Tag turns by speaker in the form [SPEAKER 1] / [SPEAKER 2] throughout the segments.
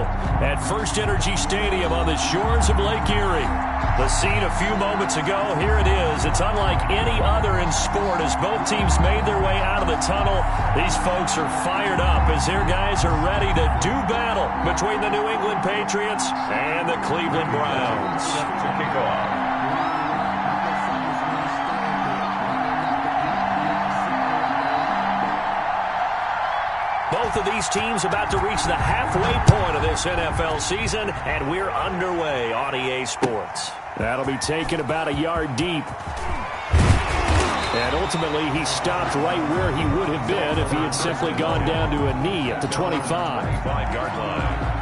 [SPEAKER 1] go at First Energy Stadium on the shores of Lake Erie. The scene a few moments ago, here it is. It's unlike any other in sport as both teams made their way out of the tunnel. These folks are fired up as their guys are ready to do battle between the New England Patriots and the Cleveland Browns.
[SPEAKER 2] To kick off.
[SPEAKER 1] Both of these teams about to reach the halfway point of this NFL season, and we're underway on EA Sports. That'll be taken about a yard deep. And ultimately, he stopped right where he would have been if he had simply gone down to a knee at the 25.
[SPEAKER 2] 5-yard line.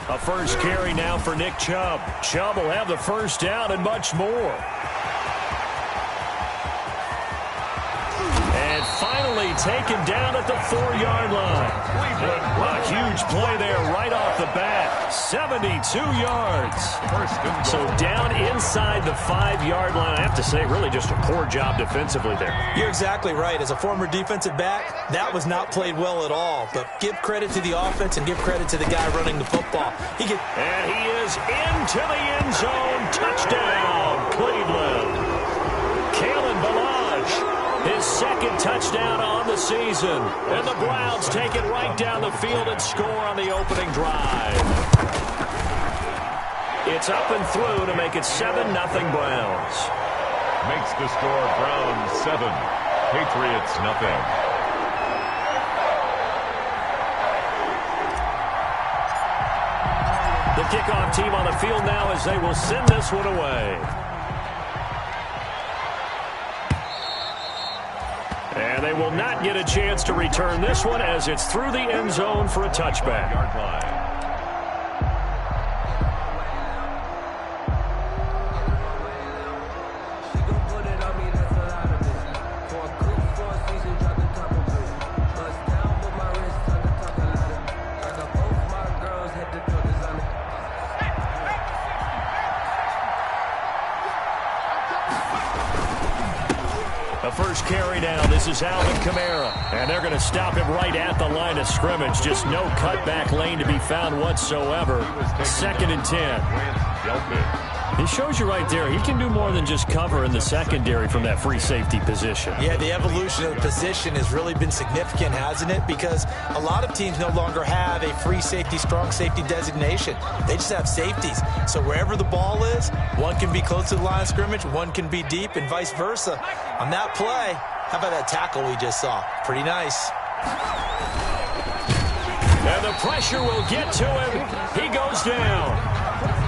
[SPEAKER 1] A first carry now for Nick Chubb. Chubb will have the first down and much more. And finally taken down at the 4-yard line. A huge play there right off the bat. 72 yards. So down inside the 5-yard line. I have to say, really just a poor job defensively there.
[SPEAKER 3] You're exactly right. As a former defensive back, that was not played well at all. But give credit to the offense and give credit to the guy running the football.
[SPEAKER 1] And he is into the end zone. Touchdown, Cleveland. Kalen Ballage, his second touchdown on the season. And the Browns take it right down the field and score on the opening drive. It's up and through to make it 7-0 Browns.
[SPEAKER 2] Makes the score Browns 7, Patriots nothing.
[SPEAKER 1] The kickoff team on the field now as they will send this one away. And they will not get a chance to return this one as it's through the end zone for a touchback.
[SPEAKER 2] Yard line.
[SPEAKER 1] First carry now. This is Alvin Kamara. And they're going to stop him right at the line of scrimmage. Just no cutback lane to be found whatsoever. 2nd and 10. He shows you right there, he can do more than just cover in the secondary from that free safety position.
[SPEAKER 3] Yeah, the evolution of the position has really been significant, hasn't it? Because a lot of teams no longer have a free safety, strong safety designation. They just have safeties. So wherever the ball is, one can be close to the line of scrimmage, one can be deep, and vice versa. On that play, how about that tackle we just saw? Pretty nice.
[SPEAKER 1] And the pressure will get to him. He goes down.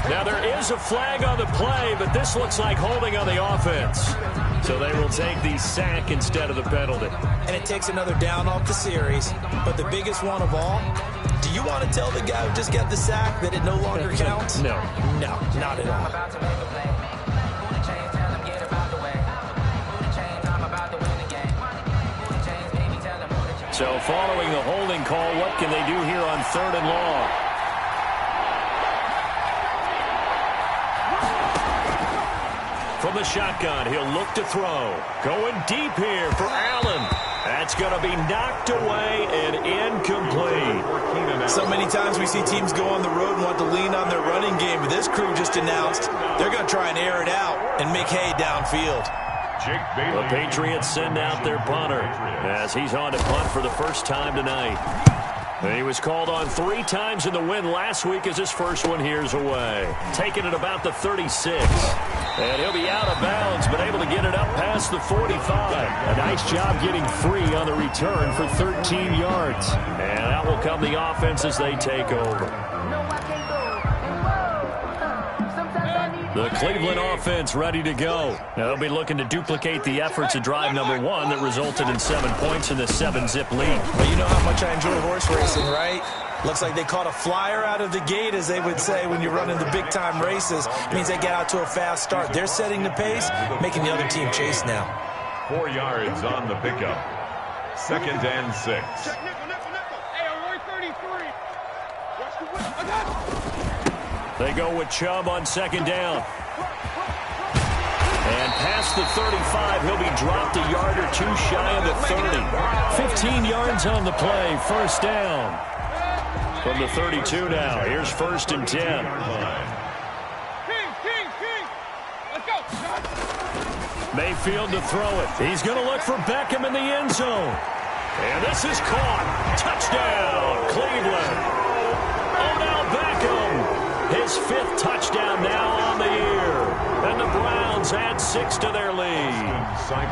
[SPEAKER 1] Now, there is a flag on the play, but this looks like holding on the offense. So they will take the sack instead of the penalty.
[SPEAKER 3] And it takes another down off the series. But the biggest one of all, do you want to tell the guy who just got the sack that it no longer counts?
[SPEAKER 1] No.
[SPEAKER 3] No, not at all.
[SPEAKER 1] So following the holding call, what can they do here on 3rd and long? From the shotgun, he'll look to throw. Going deep here for Allen. That's going to be knocked away and incomplete.
[SPEAKER 3] So many times we see teams go on the road and want to lean on their running game, but this crew just announced they're going to try and air it out and make hay downfield.
[SPEAKER 1] The Patriots send out their punter as he's on to punt for the first time tonight. He was called on 3 times in the win last week as his first one here's away. Taking it about the 36. And he'll be out of bounds, but able to get it up past the 45. A nice job getting free on the return for 13 yards. And out will come the offense as they take over. The Cleveland offense ready to go. Now they'll be looking to duplicate the efforts of drive number 1 that resulted in 7 points in the 7-zip lead.
[SPEAKER 3] Well, you know how much I enjoy horse racing, right? Looks like they caught a flyer out of the gate, as they would say when you're running the big-time races. It means they get out to a fast start. They're setting the pace, making the other team chase now.
[SPEAKER 2] 4 yards on the pickup. 2nd and 6.
[SPEAKER 1] They go with Chubb on 2nd down. And past the 35, he'll be dropped a yard or 2 shy of the 30. 15 yards on the play, 1st down. From the 32 now, here's 1st and 10. Mayfield to throw it. He's going to look for Beckham in the end zone. And this is caught. Touchdown, Cleveland. Odell Beckham. His 5th touchdown now on the year. And the Browns add 6 to their lead.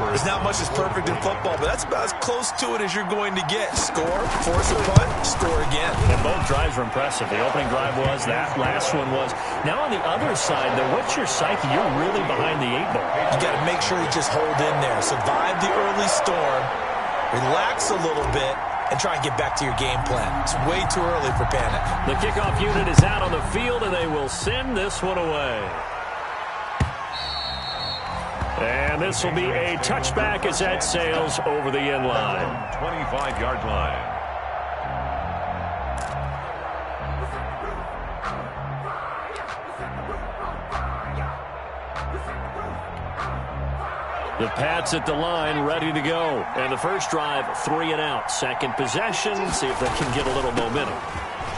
[SPEAKER 3] There's not much that's perfect in football, but that's about as close to it as you're going to get. Score, force a punt, score again.
[SPEAKER 1] And both drives were impressive. The opening drive was, that last one was. Now on the other side, though, what's your psyche? You're really behind the 8 ball.
[SPEAKER 3] You got to make sure you just hold in there. Survive the early storm, relax a little bit, and try and get back to your game plan. It's way too early for panic.
[SPEAKER 1] The kickoff unit is out on the field, and they will send this one away. And this will be a touchback as that sails over the end line.
[SPEAKER 2] 25-yard line.
[SPEAKER 1] The Pats at the line, ready to go. And the first drive, 3 and out. Second possession, see if they can get a little momentum.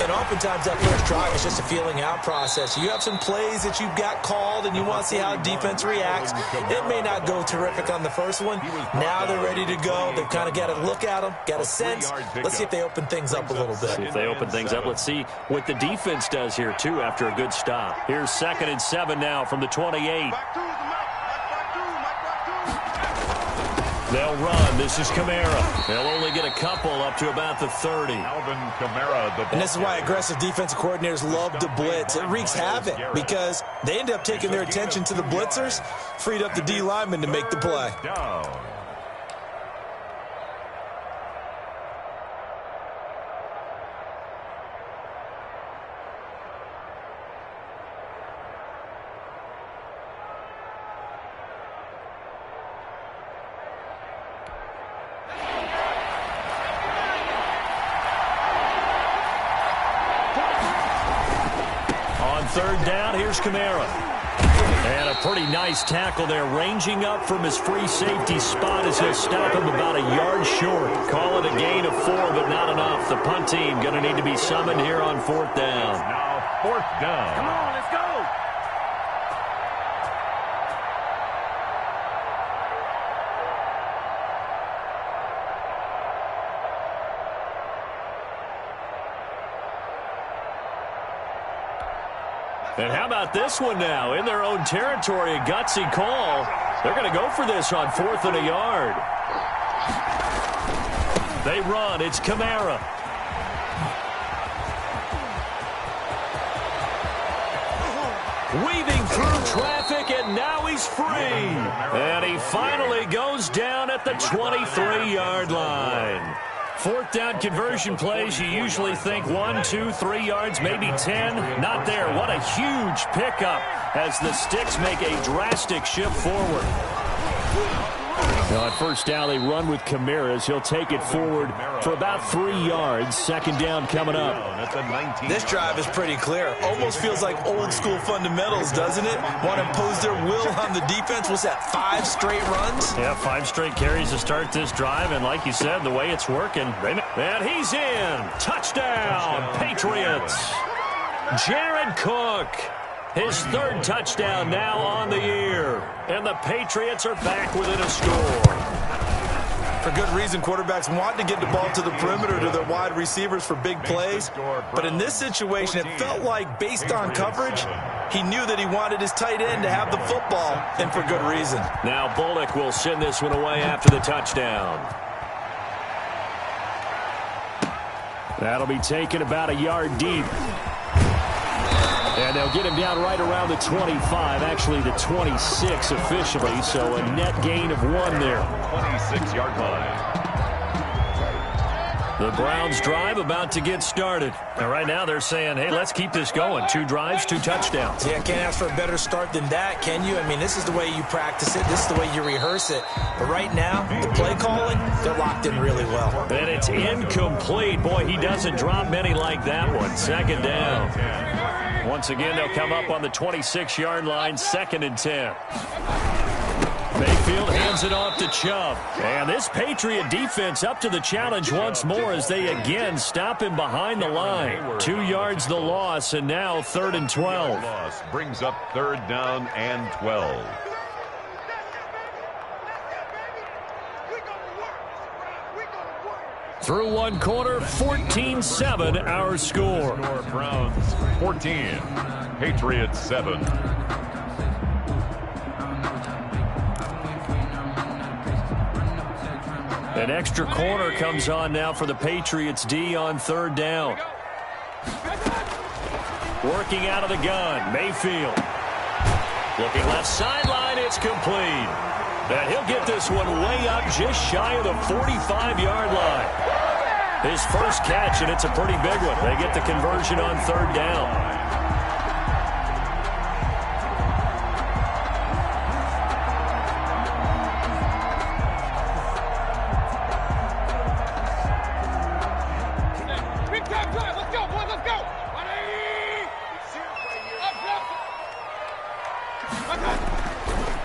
[SPEAKER 3] And oftentimes that first drive is just a feeling out process. You have some plays that you've got called and you want to see how defense reacts. It may not go terrific on the first one. Now they're ready to go. They've kind of got to look at them, got a sense. Let's see if they open things up a little bit.
[SPEAKER 1] See if they open things up. Let's see what the defense does here, too, after a good stop. Here's 2nd and 7 now from the 28. They'll run. This is Kamara. They'll only get a couple up to about the 30.
[SPEAKER 2] Alvin Kamara,
[SPEAKER 3] and this is why aggressive defensive coordinators love to blitz. It wreaks havoc because they end up taking their attention to the blitzers, freed up the D lineman to make the play.
[SPEAKER 2] Down.
[SPEAKER 1] Third down, here's Kamara. And a pretty nice tackle there, ranging up from his free safety spot as he'll stop him about a yard short. Call it a gain of 4, but not enough. The punt team going to need to be summoned here on 4th down.
[SPEAKER 2] Now 4th down.
[SPEAKER 1] Come on, let's go. And how about this one now? In their own territory, a gutsy call. They're going to go for this on 4th and a yard. They run. It's Kamara. Weaving through traffic, and now he's free. And he finally goes down at the 23-yard line. 4th down conversion plays, you usually think 1, 2, 3 yards, maybe 10. Not there. What a huge pickup as the Sticks make a drastic shift forward. Now on 1st down, they run with Kamara as he'll take it forward for about 3 yards. 2nd down coming up.
[SPEAKER 3] This drive is pretty clear. Almost feels like old school fundamentals, doesn't it? Want to impose their will on the defense. Was that 5 straight runs?
[SPEAKER 1] Yeah, 5 straight carries to start this drive. And like you said, the way it's working. And he's in. Touchdown, Patriots. Jared Cook. His 3rd touchdown now on the year. And the Patriots are back within a score.
[SPEAKER 3] For good reason, quarterbacks want to get the ball to the perimeter to their wide receivers for big plays. But in this situation, it felt like, based on coverage, he knew that he wanted his tight end to have the football, and for good reason.
[SPEAKER 1] Now Bullock will send this one away after the touchdown. That'll be taken about a yard deep. And they'll get him down right around the 25, actually the 26 officially, so a net gain of 1 there.
[SPEAKER 2] 26-yard line.
[SPEAKER 1] The Browns drive about to get started. And right now they're saying, hey, let's keep this going. 2 drives, 2 touchdowns.
[SPEAKER 3] Yeah, can't ask for a better start than that, can you? I mean, this is the way you practice it. This is the way you rehearse it. But right now, the play calling, they're locked in really well.
[SPEAKER 1] And it's incomplete. Boy, he doesn't drop many like that one. 2nd down. Once again, they'll come up on the 26-yard line, 2nd and 10. Mayfield hands it off to Chubb. And this Patriot defense up to the challenge once more as they again stop him behind the line. 2 yards the loss, and now 3rd and 12.
[SPEAKER 2] Loss brings up 3rd down and 12.
[SPEAKER 1] Through 1 quarter, 14-7 our score.
[SPEAKER 2] Browns 14, Patriots 7.
[SPEAKER 1] An extra corner comes on now for the Patriots D on 3rd down. Working out of the gun, Mayfield. Looking left sideline, it's complete. And he'll get this one way up just shy of the 45-yard line. His first catch, and it's a pretty big one. They get the conversion on 3rd down.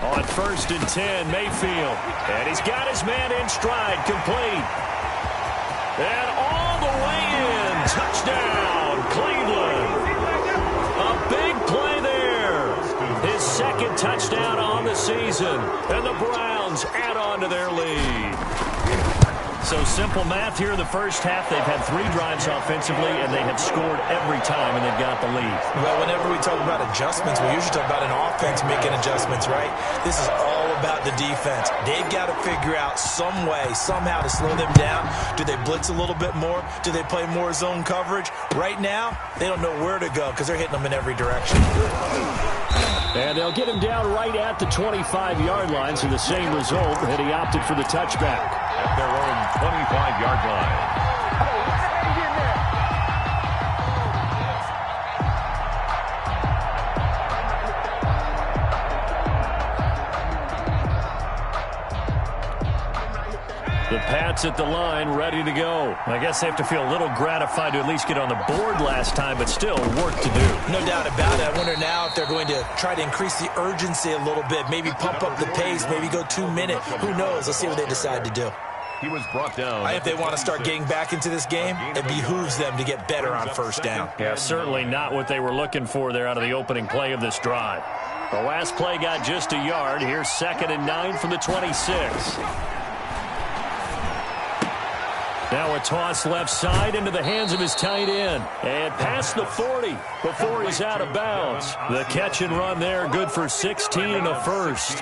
[SPEAKER 1] On 1st and 10, Mayfield. And he's got his man in stride, complete. And all the way in. Touchdown, Cleveland. A big play there. His 2nd touchdown on the season. And the Browns add on to their lead. So simple math here in the first half. They've had 3 drives offensively, and they have scored every time, and they've got the lead.
[SPEAKER 3] Well, whenever we talk about adjustments, we usually talk about an offense making adjustments, right? This is all about the defense. They've got to figure out some way, somehow to slow them down. Do they blitz a little bit more? Do they play more zone coverage? Right now, they don't know where to go because they're hitting them in every direction.
[SPEAKER 1] And they'll get him down right at the 25-yard line, so the same result, and he opted for the touchback.
[SPEAKER 2] At their own 25-yard line.
[SPEAKER 1] The Pats at the line, ready to go. I guess they have to feel a little gratified to at least get on the board last time, but still work to do.
[SPEAKER 3] No doubt about it. I wonder now if they're going to try to increase the urgency a little bit, maybe pump up the pace, maybe go 2 minutes. Who knows? Let's see what they decide to do.
[SPEAKER 2] He was brought down.
[SPEAKER 3] If they want to start getting back into this game, it behooves them to get better on 1st down.
[SPEAKER 1] Yeah, certainly not what they were looking for there out of the opening play of this drive. The last play got just a yard. Here's 2nd and 9 from the 26. Now a toss left side into the hands of his tight end. And past the 40 before he's out of bounds. The catch and run there, good for 16 and a first.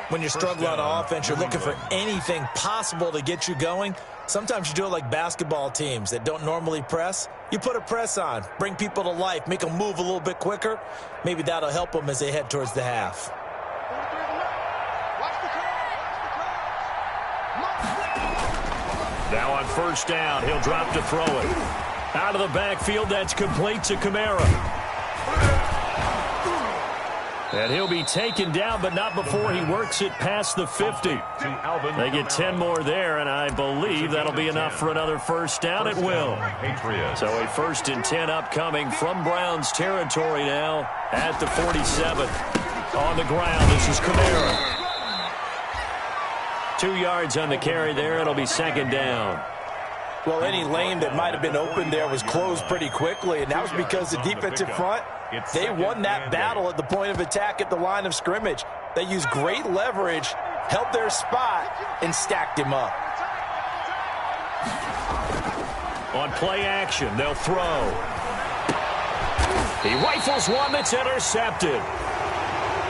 [SPEAKER 3] When you're struggling on offense, you're looking for anything possible to get you going. Sometimes you do it like basketball teams that don't normally press. You put a press on, bring people to life, make them move a little bit quicker. Maybe that'll help them as they head towards the half.
[SPEAKER 1] Now on 1st down, he'll drop to throw it. Out of the backfield, that's complete to Kamara. And he'll be taken down, but not before he works it past the 50. They get 10 more there, and I believe that'll be enough for another 1st down. It will. So a 1st and 10 upcoming from Browns territory now at the 47. On the ground, this is Kamara. 2 yards on the carry there. It'll be 2nd down.
[SPEAKER 3] Well, any lane that might have been open there was closed pretty quickly, and that was because the defensive front, they won that battle at the point of attack at the line of scrimmage. They used great leverage, held their spot, and stacked him up.
[SPEAKER 1] On play action, they'll throw. He rifles one that's intercepted.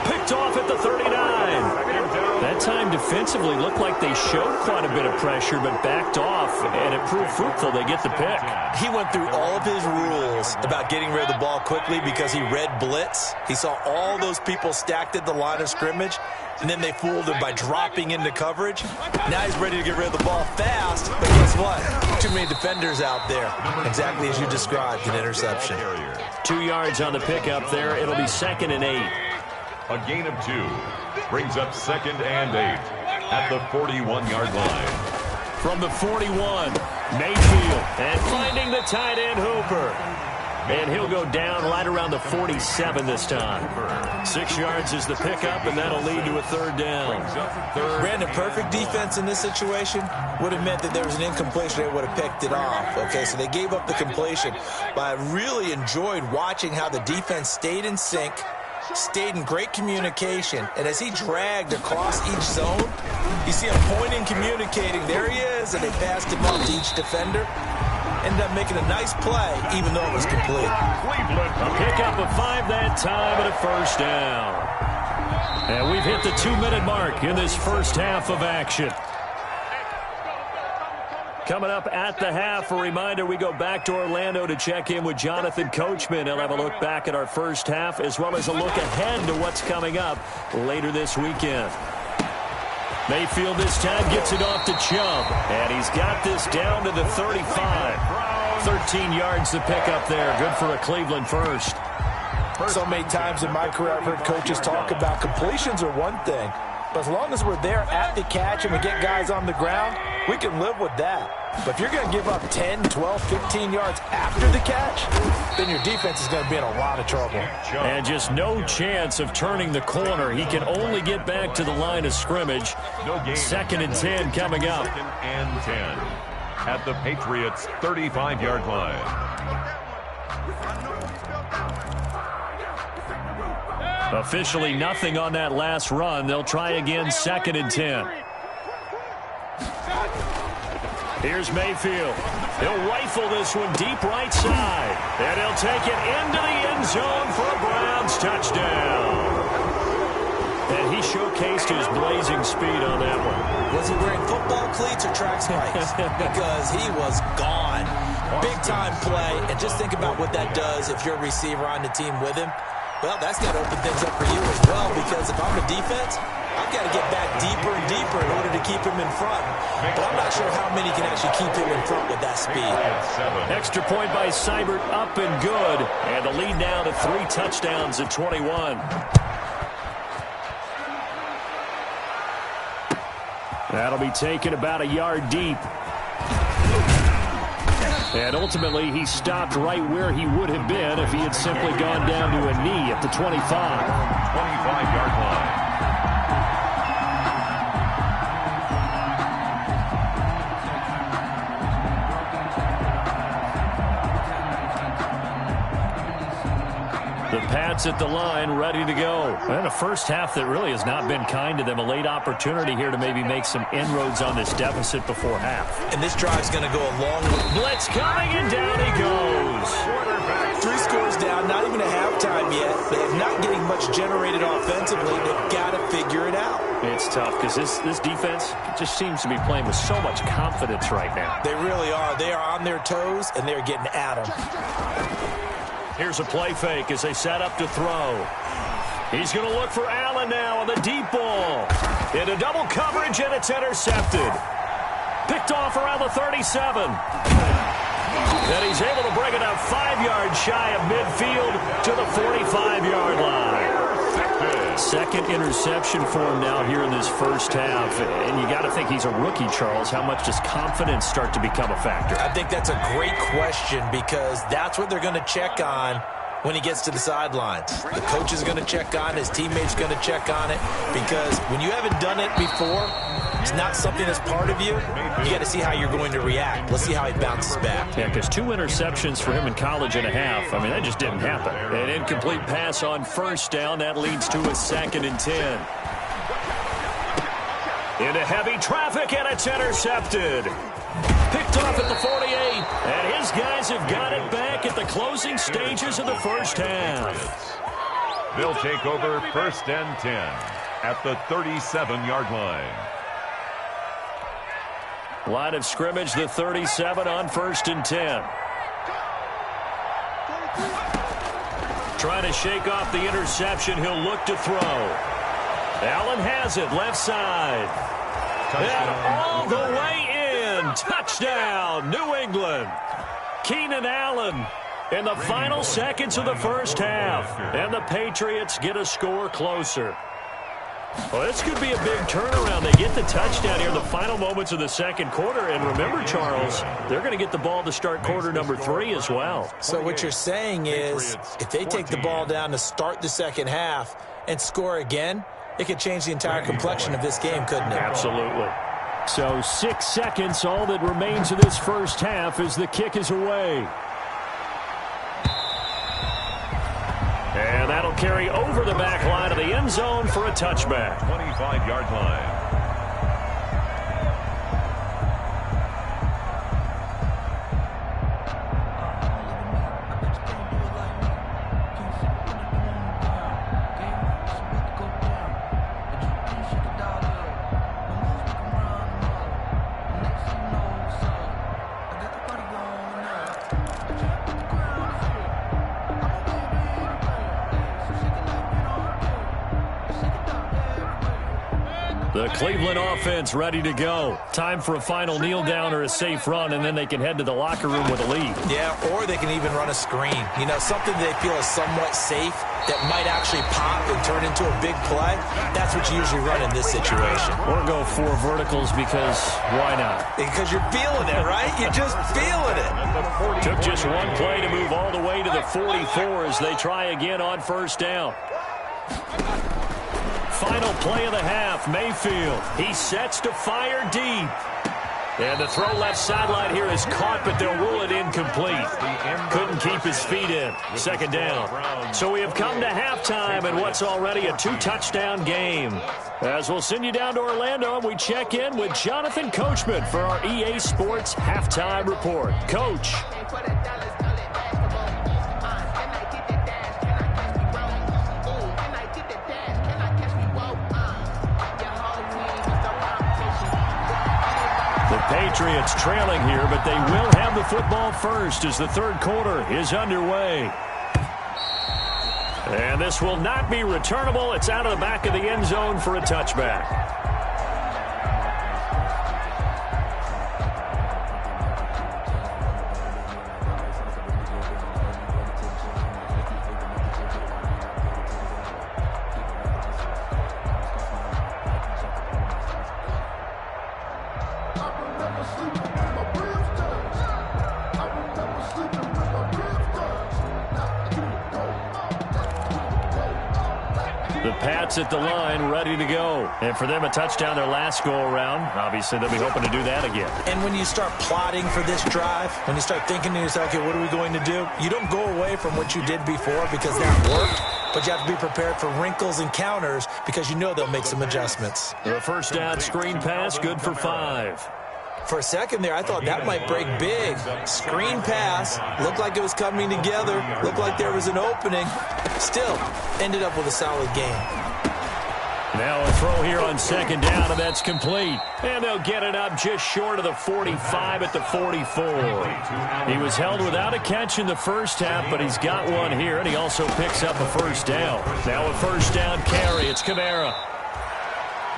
[SPEAKER 1] Picked off at the 39. That time defensively looked like they showed quite a bit of pressure, but backed off, and it proved fruitful. They get the pick.
[SPEAKER 3] He went through all of his rules about getting rid of the ball quickly because he read blitz. He saw all those people stacked at the line of scrimmage, and then they fooled him by dropping into coverage. Now he's ready to get rid of the ball fast, but guess what? Too many defenders out there. Exactly as you described, an interception.
[SPEAKER 1] 2 yards on the pickup there. It'll be 2nd and 8.
[SPEAKER 2] A gain of 2 brings up 2nd and 8 at the 41-yard line.
[SPEAKER 1] From the 41, Mayfield, and finding the tight end Hooper. And he'll go down right around the 47 this time. 6 yards is the pickup, and that'll lead to a 3rd down.
[SPEAKER 3] Brandon, perfect defense in this situation would have meant that there was an incompletion. They would have picked it off. Okay, so they gave up the completion. But I really enjoyed watching how the defense stayed in sync, stayed in great communication, and as he dragged across each zone, you see him pointing, communicating. There he is, and they passed him up to each defender. Ended up making a nice play, even though it was complete.
[SPEAKER 1] A pickup of 5 that time and a 1st down. And we've hit the 2-minute mark in this first half of action. Coming up at the half, a reminder, we go back to Orlando to check in with Jonathan Coachman. He'll have a look back at our first half, as well as a look ahead to what's coming up later this weekend. Mayfield this time gets it off to Chubb, and he's got this down to the 35. 13 yards to pick up there. Good for a Cleveland first.
[SPEAKER 3] So many times in my career I've heard coaches talk about completions are one thing, but as long as we're there at the catch and we get guys on the ground, we can live with that. But if you're going to give up 10, 12, 15 yards after the catch, then your defense is going to be in a lot of trouble.
[SPEAKER 1] And just no chance of turning the corner. He can only get back to the line of scrimmage. 2nd and 10 coming up.
[SPEAKER 2] 2nd and 10 at the Patriots' 35-yard line.
[SPEAKER 1] Officially nothing on that last run. They'll try again, 2nd and 10. Here's Mayfield. He'll rifle this one deep right side. And he'll take it into the end zone for a Browns touchdown. And he showcased his blazing speed on that one.
[SPEAKER 3] Was he wearing football cleats or track spikes? Because he was gone. Big-time play. And just think about what that does if you're a receiver on the team with him. Well, that's got to open things up for you as well, because if I'm a defense, I've got to get back deeper and deeper in order to keep him in front. But I'm not sure how many can actually keep him in front with that speed.
[SPEAKER 1] Extra point by Seibert, up and good. And the lead now to 3 touchdowns at 21. That'll be taken about a yard deep. And ultimately, he stopped right where he would have been if he had simply gone down to a knee at the 25.
[SPEAKER 2] 25-yard line.
[SPEAKER 1] The Pats at the line, ready to go. And a first half that really has not been kind to them. A late opportunity here to maybe make some inroads on this deficit before half.
[SPEAKER 3] And this drive's going to go a long way.
[SPEAKER 1] Blitz coming, and down he goes.
[SPEAKER 3] 3 scores down, not even a halftime yet. They're not getting much generated offensively. They've got to figure it out.
[SPEAKER 1] It's tough because this defense just seems to be playing with so much confidence right now.
[SPEAKER 3] They really are. They are on their toes, and they're getting at them.
[SPEAKER 1] Here's a play fake as they set up to throw. He's going to look for Allen now on the deep ball. Into double coverage, and it's intercepted. Picked off around the 37. And he's able to bring it up 5 yards shy of midfield to the 45-yard line. 2nd interception for him now here in this first half. And you got to think he's a rookie, Charles. How much does confidence start to become a factor?
[SPEAKER 3] I think that's a great question, because that's what they're going to check on when he gets to the sidelines. The coach is going to check on it. His teammates going to check on it, because when you haven't done it before, it's not something that's part of you. You got to see how you're going to react. Let's see how he bounces back.
[SPEAKER 1] Yeah, because 2 interceptions for him in college and a half. I mean, that just didn't happen. An incomplete pass on first down. That leads to a 2nd and 10. Into heavy traffic, and it's intercepted. Picked off at the 48, and his guys have got it back at the closing stages of the first half.
[SPEAKER 2] They'll take over 1st and 10 at the 37-yard line.
[SPEAKER 1] Line of scrimmage, the 37 on 1st and 10. Trying to shake off the interception. He'll look to throw. Allen has it, left side. And all the way in. Touchdown, New England. Keenan Allen in the final seconds of the first half. And the Patriots get a score closer. Well, this could be a big turnaround. They get the touchdown here in the final moments of the second quarter. And remember, Charles, they're going to get the ball to start quarter number 3 as well.
[SPEAKER 3] So what you're saying is if they take the ball down to start the second half and score again, it could change the entire complexion of this game, couldn't it?
[SPEAKER 1] Absolutely. So 6 seconds, all that remains of this first half as the kick is away. And that'll carry over the back line of the end zone for a touchback.
[SPEAKER 2] 25-yard line.
[SPEAKER 1] The Cleveland offense ready to go. Time for a final kneel down or a safe run, and then they can head to the locker room with a lead.
[SPEAKER 3] Yeah, or they can even run a screen. You know, something they feel is somewhat safe that might actually pop and turn into a big play. That's what you usually run in this situation.
[SPEAKER 1] Or go 4 verticals because why not?
[SPEAKER 3] Because you're feeling it, right? You're just feeling it.
[SPEAKER 1] Took just one play to move all the way to the 44 as they try again on first down. Final play of the half, Mayfield. He sets to fire deep. And the throw left sideline here is caught, but they'll rule it incomplete. Couldn't keep his feet in. Second down. So we have come to halftime in what's already a 2-touchdown game. As we'll send you down to Orlando, and we check in with Jonathan Coachman for our EA Sports Halftime Report. Coach. Patriots trailing here, but they will have the football first as the third quarter is underway. And this will not be returnable. It's out of the back of the end zone for a touchback. At the line, ready to go. And for them, a touchdown their last go-around. Obviously, they'll be hoping to do that again.
[SPEAKER 3] And when you start plotting for this drive, when you start thinking to yourself, okay, what are we going to do? You don't go away from what you did before because that worked, but you have to be prepared for wrinkles and counters because you know they'll make some adjustments.
[SPEAKER 1] The first down screen pass, good for 5.
[SPEAKER 3] For a second there, I thought that might break big. Screen pass, looked like it was coming together, looked like there was an opening. Still, ended up with a solid game.
[SPEAKER 1] Now a throw here on second down, and that's complete. And they'll get it up just short of the 45 at the 44. He was held without a catch in the first half, but he's got one here, and he also picks up a first down. Now a first down carry. It's Kamara.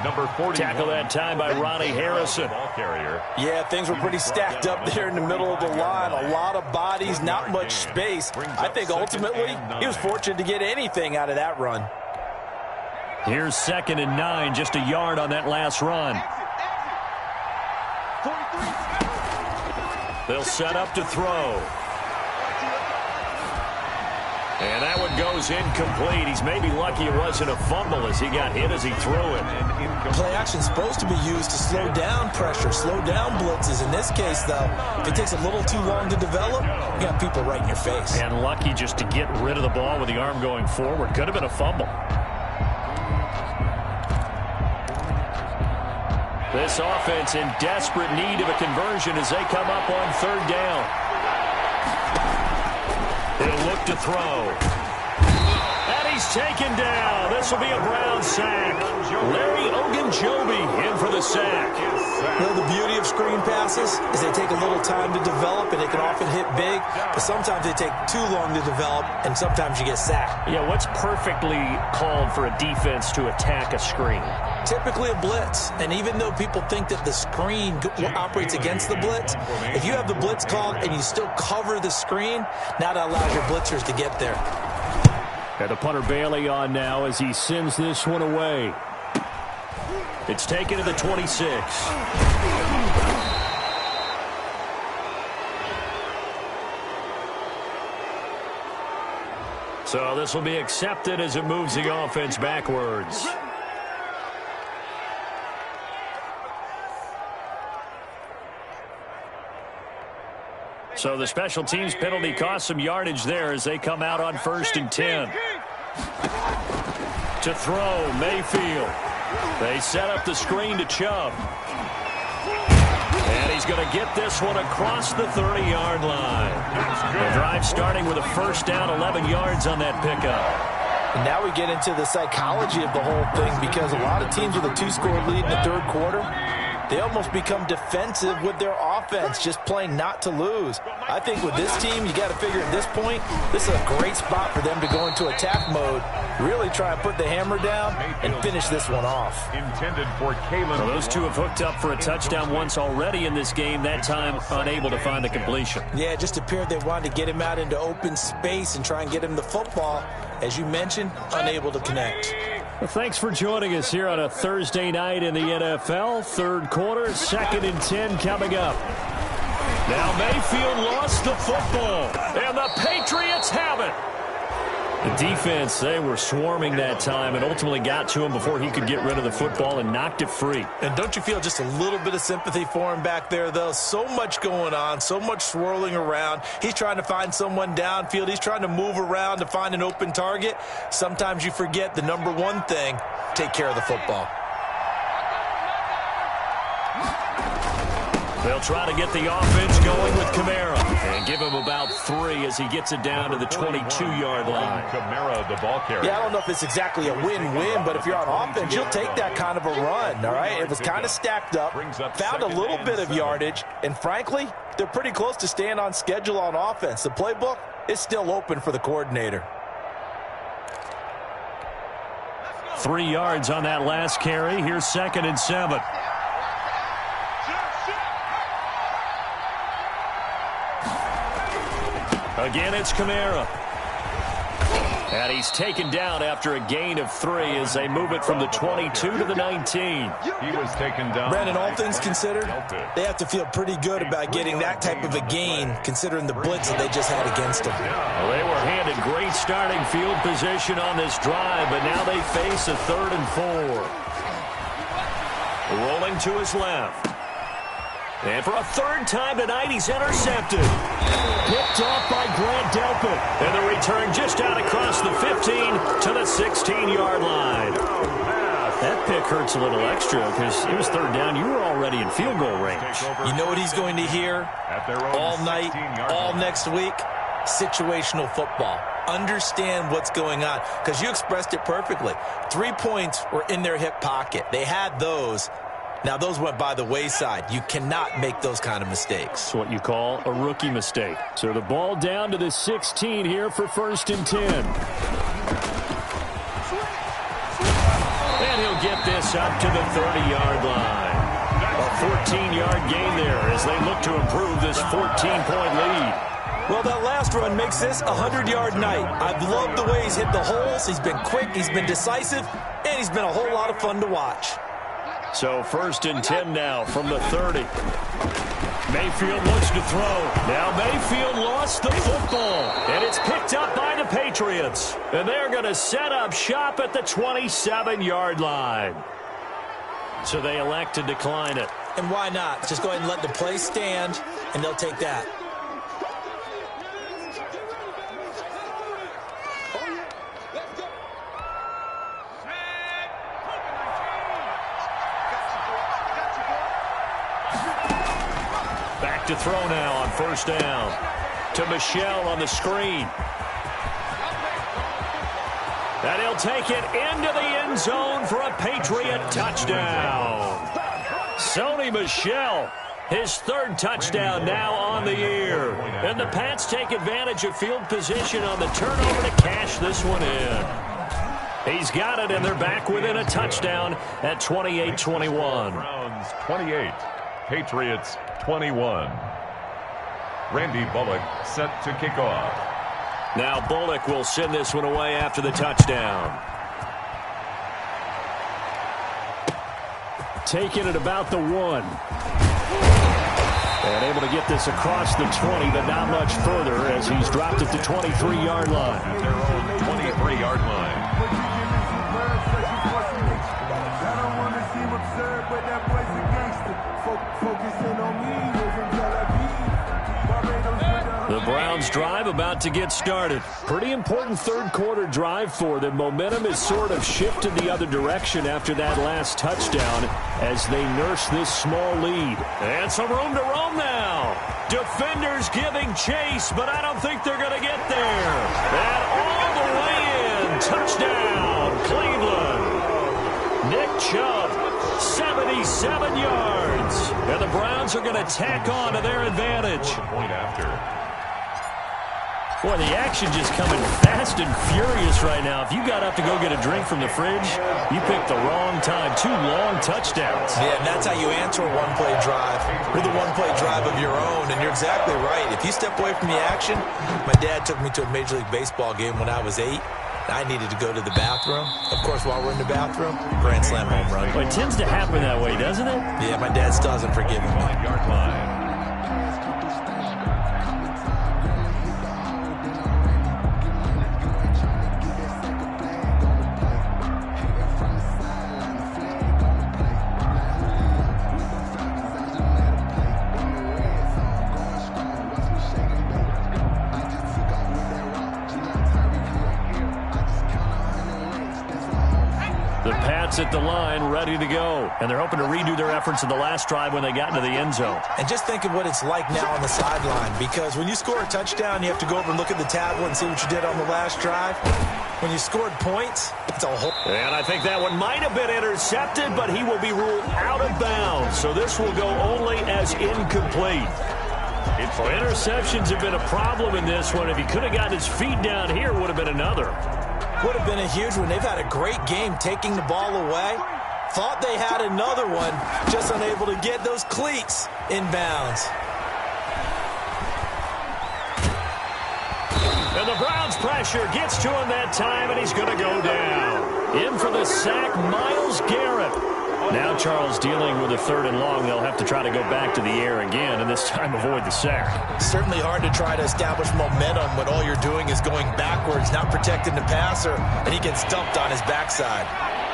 [SPEAKER 2] Number 40.
[SPEAKER 1] Tackle that time by Ronnie Harrison.
[SPEAKER 3] Yeah, things were pretty stacked up there in the middle of the line. A lot of bodies, not much space. I think ultimately he was fortunate to get anything out of that run.
[SPEAKER 1] Here's 2nd and 9, just a yard on that last run. They'll set up to throw. And that one goes incomplete. He's maybe lucky it wasn't a fumble as he got hit as he threw it.
[SPEAKER 3] Play action is supposed to be used to slow down pressure, slow down blitzes. In this case, though, if it takes a little too long to develop, you got people right in your face.
[SPEAKER 1] And lucky just to get rid of the ball with the arm going forward. Could have been a fumble. This offense in desperate need of a conversion as they come up on third down. He'll look to throw. And he's taken down. This will be a Brown sack. Larry Ogunjobi in for the sack.
[SPEAKER 3] You know, the beauty of screen passes is they take a little time to develop, and they can often hit big, but sometimes they take too long to develop, and sometimes you get sacked.
[SPEAKER 1] Yeah, what's perfectly called for a defense to attack a screen?
[SPEAKER 3] Typically a blitz, and even though people think that the screen operates against the blitz, if you have the blitz called and you still cover the screen, now that allows your blitzers to get there.
[SPEAKER 1] And the punter Bailey on now as he sends this one away. It's taken to the 26. So this will be accepted as it moves the offense backwards. So the special teams penalty cost some yardage there as they come out on 1st and 10. To throw, Mayfield. They set up the screen to Chubb. And he's going to get this one across the 30-yard line. The drive starting with a first down, 11 yards on that pickup.
[SPEAKER 3] And now we get into the psychology of the whole thing, because a lot of teams with a 2-score lead in the third quarter, they almost become defensive with their offense, just playing not to lose. I think with this team, you got to figure at this point, this is a great spot for them to go into attack mode, really try and put the hammer down and finish this one off.
[SPEAKER 2] Intended for Kalen.
[SPEAKER 1] Well, those two have hooked up for a touchdown once already in this game, that time unable to find the completion.
[SPEAKER 3] Yeah, it just appeared they wanted to get him out into open space and try and get him the football. As you mentioned, unable to connect.
[SPEAKER 1] Well, thanks for joining us here on a Thursday night in the NFL. Third quarter, 2nd and 10 coming up. Now Mayfield lost the football, and the Patriots have it. The defense, they were swarming that time and ultimately got to him before he could get rid of the football and knocked it free.
[SPEAKER 3] And don't you feel just a little bit of sympathy for him back there, though? So much going on, so much swirling around. He's trying to find someone downfield. He's trying to move around to find an open target. Sometimes you forget the number one thing, take care of the football.
[SPEAKER 1] They'll try to get the offense going with Kamara and give him about 3 as he gets it down to the 22-yard line.
[SPEAKER 2] Kamara, the ball carrier.
[SPEAKER 3] Yeah, I don't know if it's exactly a win-win, but if you're on offense, you'll take that kind of a run, all right? It was kind of stacked up, found a little bit of yardage, and frankly, they're pretty close to staying on schedule on offense. The playbook is still open for the coordinator.
[SPEAKER 1] 3 yards on that last carry. Here's 2nd and 7. Again, it's Kamara. And he's taken down after a gain of 3 as they move it from the 22 to the 19.
[SPEAKER 2] He was taken down.
[SPEAKER 3] Brandon, all things considered, they have to feel pretty good about getting that type of a gain, considering the blitz that they just had against them.
[SPEAKER 1] Well, they were handed great starting field position on this drive, but now they face a 3rd and 4. Rolling to his left. And for a 3rd time tonight, he's intercepted. Picked off by Grant Delpit. And the return just out across the 15 to the 16-yard line. That pick hurts a little extra because it was 3rd down. You were already in field goal range.
[SPEAKER 3] You know what he's going to hear all night, all next week? Situational football. Understand what's going on, because you expressed it perfectly. 3 points were in their hip pocket. They had those. Now, those went by the wayside. You cannot make those kind of mistakes.
[SPEAKER 1] It's what you call a rookie mistake. So the ball down to the 16 here for 1st and 10. And he'll get this up to the 30-yard line. A 14-yard gain there as they look to improve this 14-point lead.
[SPEAKER 3] Well, that last run makes this a 100-yard night. I've loved the way he's hit the holes. He's been quick, he's been decisive, and he's been a whole lot of fun to watch.
[SPEAKER 1] So 1st and 10 now from the 30. Mayfield looks to throw. Now Mayfield lost the football, and it's picked up by the Patriots. And they're going to set up shop at the 27-yard line. So they elect to decline it.
[SPEAKER 3] And why not? Just go ahead and let the play stand, and they'll take that.
[SPEAKER 1] To throw now on 1st down to Michelle on the screen. And he'll take it into the end zone for a Patriot touchdown. Sony Michel, his third touchdown now on the year. And the Pats take advantage of field position on the turnover to cash this one in. He's got it, and they're back within a touchdown at 28-21.
[SPEAKER 2] Browns 28, Patriots 21. Randy Bullock set to kick off.
[SPEAKER 1] Now Bullock will send this one away after the touchdown. Taking it about the 1. And able to get this across the 20, but not much further as he's dropped it to 23-yard line.
[SPEAKER 2] At their own 23-yard line.
[SPEAKER 1] The Browns drive about to get started. Pretty important third quarter drive for them. Momentum is sort of shifted the other direction after that last touchdown as they nurse this small lead. And some room to roam now. Defenders giving chase, but I don't think they're going to get there. And all the way in. Touchdown, Cleveland. Nick Chubb, 77 yards. And the Browns are going to tack on to their advantage.
[SPEAKER 2] Point after.
[SPEAKER 1] Boy, the action just coming fast and furious right now. If you got up to go get a drink from the fridge, you picked the wrong time. 2 long touchdowns.
[SPEAKER 3] Yeah, and that's how you answer a one-play drive with a one-play drive of your own. And you're exactly right. If you step away from the action, my dad took me to a Major League Baseball game when I was 8. I needed to go to the bathroom. Of course, while we're in the bathroom, grand slam home run.
[SPEAKER 1] Well, it tends to happen that way, doesn't it?
[SPEAKER 3] Yeah, my dad still hasn't forgiven me.
[SPEAKER 2] 5-yard line.
[SPEAKER 1] At the line, ready to go. And they're hoping to redo their efforts in the last drive when they got into the end zone.
[SPEAKER 3] And just think of what it's like now on the sideline, because when you score a touchdown, you have to go over and look at the tablet and see what you did on the last drive. When you scored points, it's a whole...
[SPEAKER 1] And I think that one might have been intercepted, but he will be ruled out of bounds. So this will go only as incomplete. Well, interceptions have been a problem in this one. If he could have gotten his feet down here, would have been another.
[SPEAKER 3] Would have been a huge one. They've had a great game taking the ball away. Thought they had another one, just unable to get those cleats in bounds.
[SPEAKER 1] And the Browns pressure gets to him that time, and he's going to go down. In for the sack, Myles Garrett. Now Charles dealing with a 3rd and long. They'll have to try to go back to the air again, and this time avoid the sack.
[SPEAKER 3] Certainly hard to try to establish momentum when all you're doing is going backwards, not protecting the passer, and he gets dumped on his backside.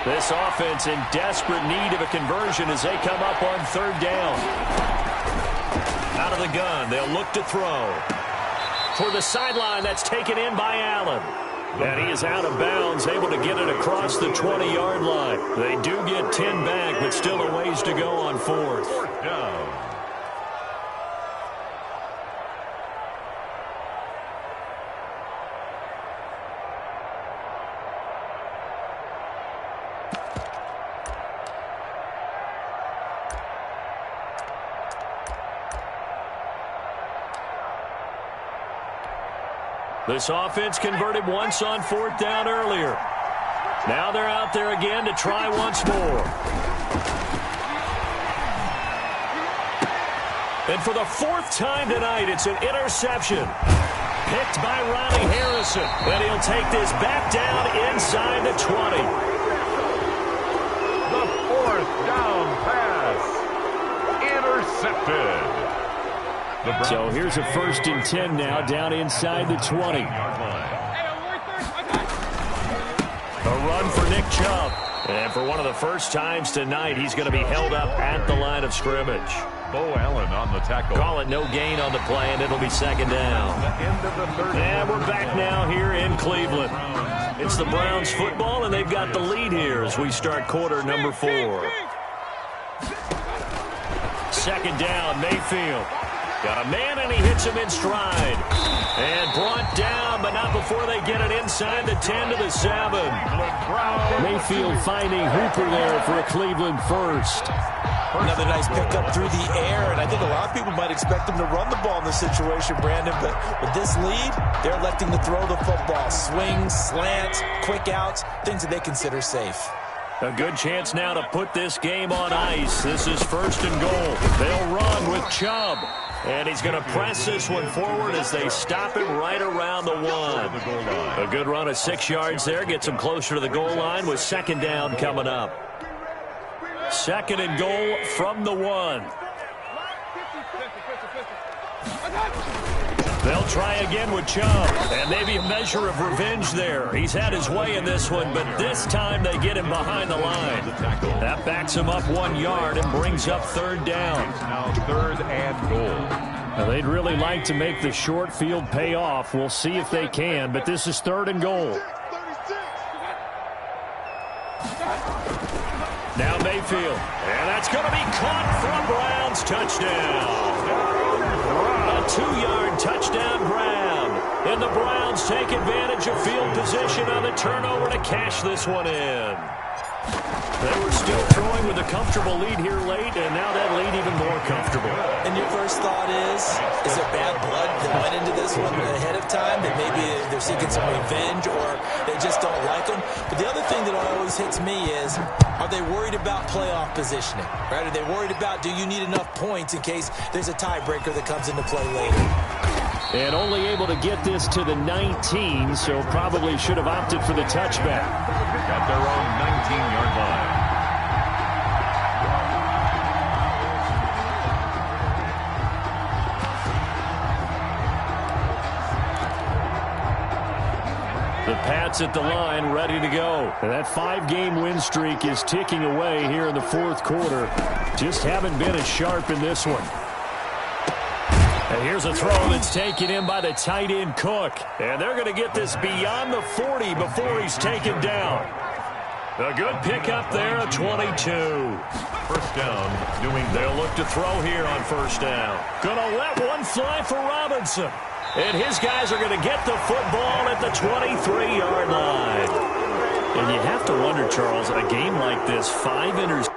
[SPEAKER 1] This offense in desperate need of a conversion as they come up on 3rd down. Out of the gun, they'll look to throw. For the sideline, that's taken in by Allen. And he is out of bounds, able to get it across the 20-yard line. They do get 10 back, but still a ways to go on 4th.
[SPEAKER 2] 4th down.
[SPEAKER 1] This offense converted once on 4th down earlier. Now they're out there again to try once more. And for the 4th time tonight, it's an interception. Picked by Ronnie Harrison. And he'll take this back down inside the 20.
[SPEAKER 2] The 4th down pass. Intercepted.
[SPEAKER 1] So here's a 1st and 10 now, down inside the 20. A run for Nick Chubb. And for one of the first times tonight, he's going to be held up at the line of scrimmage.
[SPEAKER 2] Bo Allen on the tackle.
[SPEAKER 1] Call it no gain on the play, and it'll be 2nd down.
[SPEAKER 2] End of the 3rd.
[SPEAKER 1] And we're back now here in Cleveland. It's the Browns football, and they've got the lead here as we start quarter number 4. 2nd down, Mayfield. Got a man, and he hits him in stride. And brought down, but not before they get it inside the 10 to the 7.
[SPEAKER 4] Mayfield finding Hooper there for a Cleveland first.
[SPEAKER 3] Another nice pickup through the air, and I think a lot of people might expect him to run the ball in this situation, Brandon, but with this lead, they're electing to throw the football. Swings, slants, quick outs, things that they consider safe.
[SPEAKER 1] A good chance now to put this game on ice. This is 1st and goal. They'll run with Chubb. And he's going to press this one forward as they stop him right around the 1. A good run of 6 yards there. Gets him closer to the goal line with 2nd down coming up. 2nd and goal from the 1. They'll try again with Chubb. And maybe a measure of revenge there. He's had his way in this one, but this time they get him behind the line. That backs him up 1 yard and brings up 3rd down.
[SPEAKER 2] Now 3rd and goal.
[SPEAKER 4] Now, they'd really like to make the short field pay off. We'll see if they can, but this is 3rd and goal.
[SPEAKER 1] Now Mayfield. And that's going to be caught for a Browns touchdown. A 2-yard touchdown grab. And the Browns take advantage of field position on the turnover to cash this one in. They were still throwing with a comfortable lead here late, and now that lead even more comfortable.
[SPEAKER 3] And your first thought is there bad blood that went into this one ahead of time, that maybe they're seeking some revenge or they just don't like them? But the other thing that always hits me is, are they worried about playoff positioning? Right? Are they worried about, do you need enough points in case there's a tiebreaker that comes into play later?
[SPEAKER 4] And only able to get this to the 19, so probably should have opted for the touchback.
[SPEAKER 2] At their own 19-yard line.
[SPEAKER 4] The Pats at the line, ready to go. And that 5-game win streak is ticking away here in the 4th quarter. Just haven't been as sharp in this one.
[SPEAKER 1] And here's a throw that's taken in by the tight end Cook. And they're going to get this beyond the 40 before he's taken down. A good pickup there, a 22.
[SPEAKER 2] 1st down, New England.
[SPEAKER 1] They'll look to throw here on 1st down. Going to let one fly for Robinson. And his guys are going to get the football at the 23-yard line.
[SPEAKER 4] And you have to wonder, Charles, a game like this, 5 interceptions.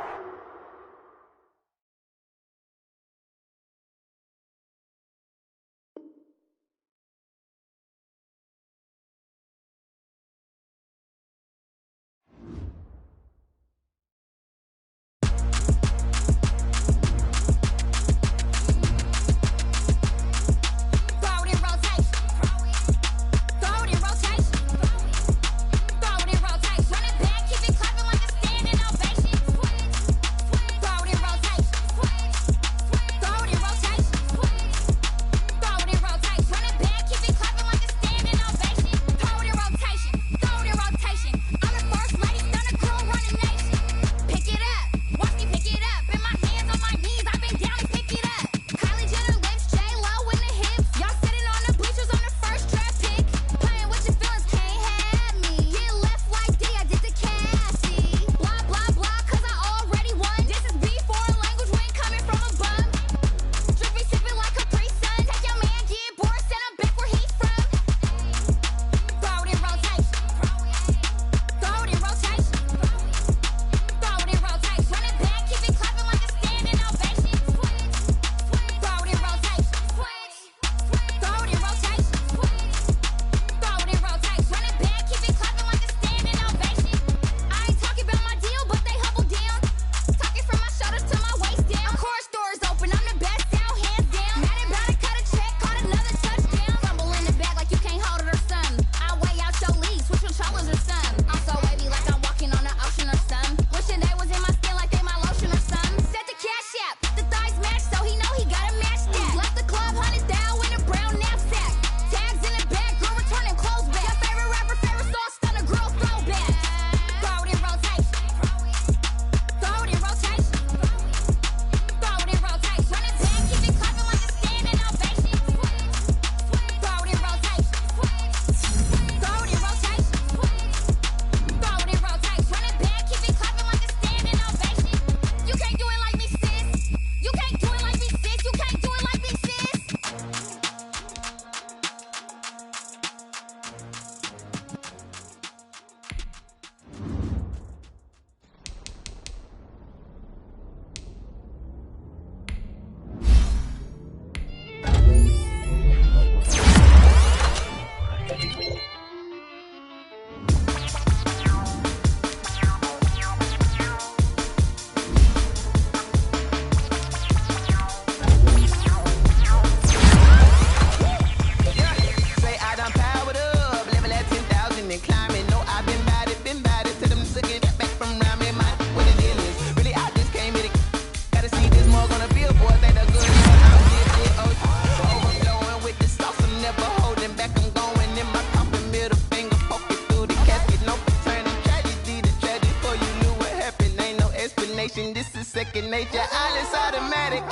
[SPEAKER 5] second nature. All is automatic.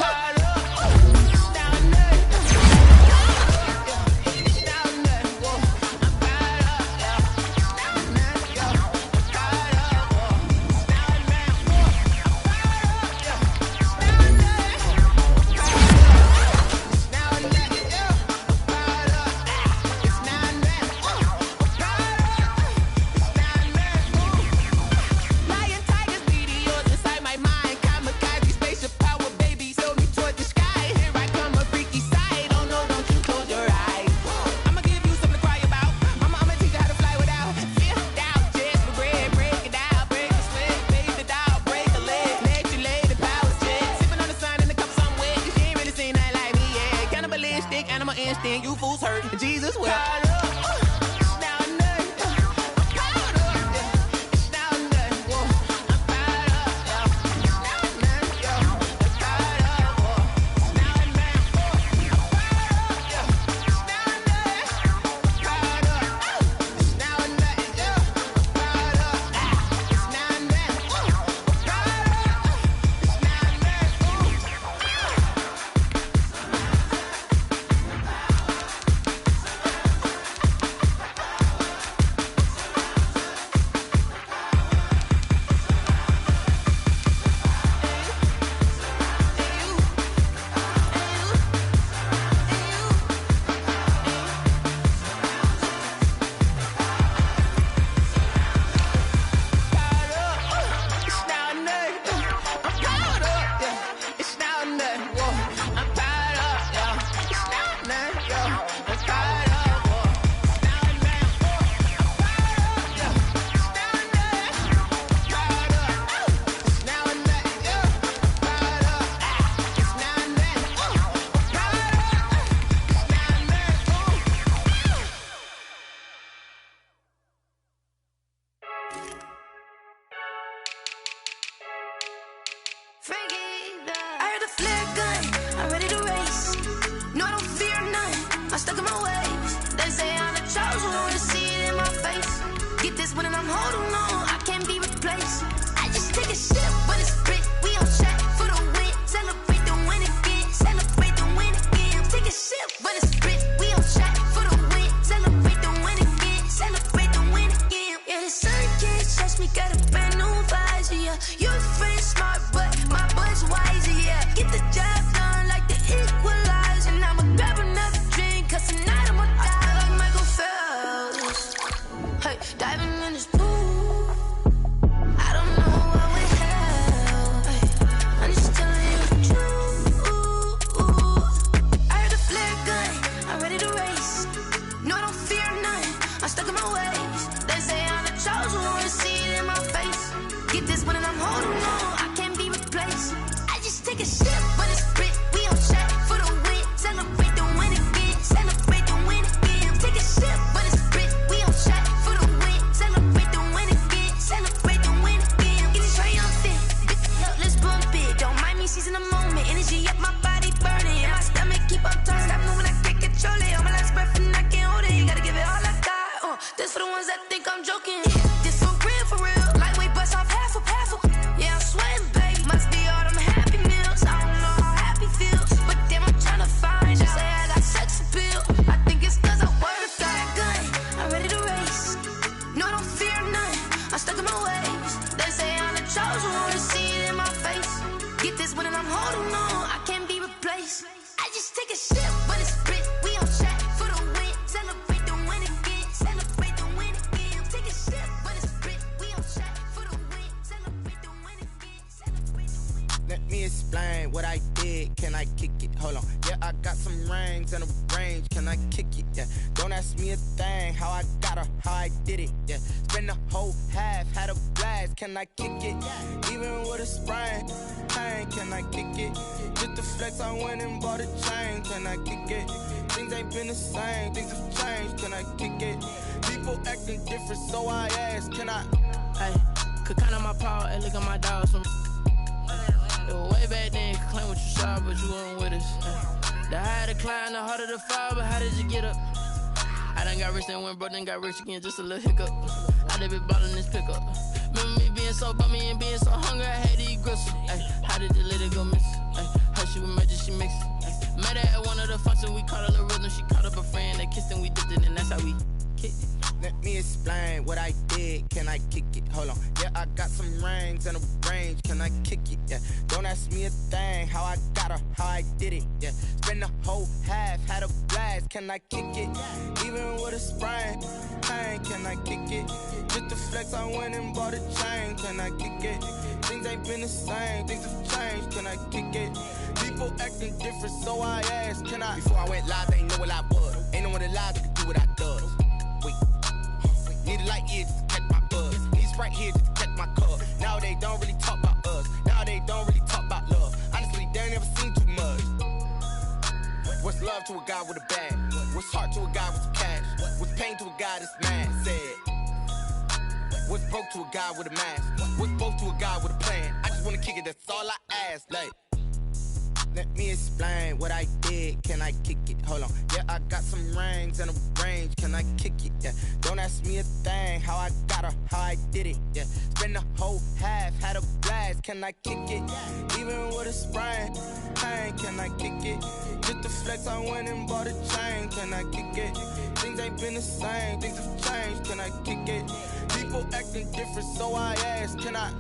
[SPEAKER 6] You fools hurt. Jesus will.
[SPEAKER 7] I heard a flare gun, I'm ready to race. No, I don't fear none, I'm stuck in my ways. They say I'm the chosen one, see it in my face. Get this one and I'm holding on, I can't be replaced. I just take a sip, but it's spit, we on track for the win. Celebrate the win again, celebrate the win again. Take a sip, but it's spit, we on track for the win. Celebrate the win again, celebrate the win again. Yeah, the sun can't touch me, got a brand new visor, yeah. Your friend smart, but my butt's wiser, yeah. Get the job done like the equalizer. And I'ma grab another drink, cause tonight I'ma die like Michael Phelps. Hey, diving in this pool, I don't know what we have. Hey, I'm just telling you the truth. I heard a flare gun, I'm ready to race. No, I don't fear none, I'm stuck in my ways. They say I'm the chosen one, see it in my face. Get this one and I'm holding on, I can't be replaced. I just take a sip, but it's spit, we on track for the win. Celebrate the win again, celebrate the win again. Take a sip, but it's spit, we on track for the win. Celebrate the win again, celebrate the win again. Get it triumphant, let's bump it. Don't mind me seizing the moment, energy up my body burning. And my stomach keep on turning, stop moving, I can't control it. On my last breath and I can't hold it, you gotta give it all I got. This for the ones that think I'm joking. This for real, for real. Lightweight bust off half a. Yeah, I'm sweating, babe. Must be all them happy meals. I don't know how happy feels, but damn, I'm tryna find you. Say I got sex appeal. I think it's cause I wear the fire gun. I'm ready to race. No, I don't fear none. I'm stuck in my ways. They say I'm the chosen one, see it in my face. Get this one and I'm holding on, I can't be replaced. I just take a sip, but it's spit. We on track for the win. Celebrate the win again. Celebrate the win again. Take a sip, but it's spit. We on track for the win. Celebrate the win again. Celebrate the win.
[SPEAKER 5] Let me explain what I did. Can I kick it? Hold on. Yeah, I got some rings and a range. Can I kick it? Yeah. Don't ask me a thing. How I got her, how I did it. Yeah. Spend the whole half, had a blast. Can I kick it? Even with a sprain. Pain, can I kick it? Just the flex, I went and bought a chain. Can I kick it? Things ain't been the same. Things have changed. Can I kick it? People acting different, so I ask. Can I?
[SPEAKER 8] Hey, could count on my power and look at my dogs from. It was way back then, could claim what you saw, but you weren't with us. The higher the climb, the harder the fall, but how did you get up? I done got rich and went broke, then got rich again, just a little hiccup. I done been ballin' this pickup. Remember me being so bummy and being so hungry, I had to eat gristle. Ay, how did the lady go miss? Ay, her she was magic, she mixed. Met her at one of the functions, we caught a little rhythm. She caught up a friend, they kissed and we dipped it, and that's how we kicked it.
[SPEAKER 5] Let me explain what I did. Can I kick it? Hold on. Yeah, I got some rings and a range. Can I kick it? Yeah. Don't ask me a thing. How I got her, how I did it. Yeah. Spend the whole half, had a blast. Can I kick it? Even with a sprain. Pain, can I kick it? Just the flex, I went and bought a chain. Can I kick it? Things ain't been the same. Things have changed. Can I kick it? People acting different, so I asked, can I? Before I went live, they ain't know what I was. Ain't no one alive that could do what I does. Wait. Need a light here just to catch my buzz. Need Sprite here just to catch my cup. Now they don't really talk about us. Now they don't really talk about love. Honestly, they ain't never seen too much. What's love to a guy with a bag? What's heart to a guy with some cash? What's pain to a guy that's mad? Said. What's broke to a guy with a mask? What's both to a guy with a plan? I just wanna kick it, that's all I ask. Like, let me explain what I did. Can I kick it? Hold on. Yeah, I got some rings and a range. Can I kick it? Yeah. Don't ask me a thing. How I got her, how I did it. Yeah. Spend the whole half, had a blast. Can I kick it? Even with a sprain. Pain, can I kick it? Just the flex, I went and bought a chain. Can I kick it? Things ain't been the same. Things have changed. Can I kick it? People acting different, so I asked, can I?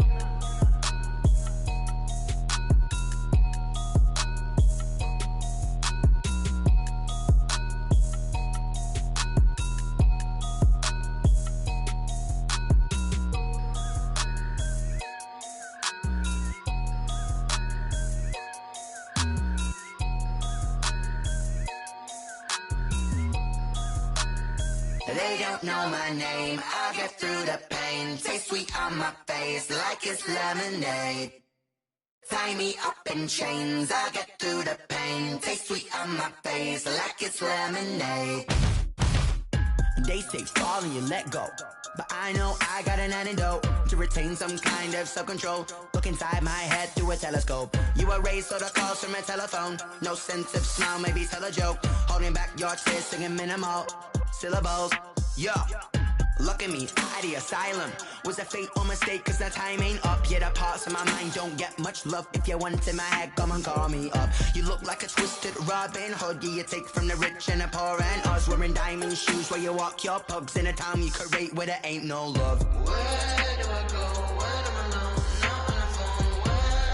[SPEAKER 9] They don't know my name, I'll get through the pain. Taste sweet on my face like it's lemonade. Tie me up in chains, I'll get through the pain. Taste sweet on my face like it's lemonade.
[SPEAKER 6] They say fall and you let go, but I know I got an antidote to retain some kind of self-control. Look inside my head through a telescope. You erase all the calls from a telephone. No sense of smile, maybe tell a joke. Holding back your tears, singing minimal syllables. Yo, look at me, at the asylum. Was a fate or mistake, cause the time ain't up. Yet the parts of my mind don't get much love. If you want in my head, come and call me up. You look like a twisted Robin Hood. Yeah, you take from the rich and the poor and us. Wearing diamond shoes where you walk your pugs in a town you create where there ain't no love.
[SPEAKER 9] Where do I go? When I'm alone? Not on the phone. When I'm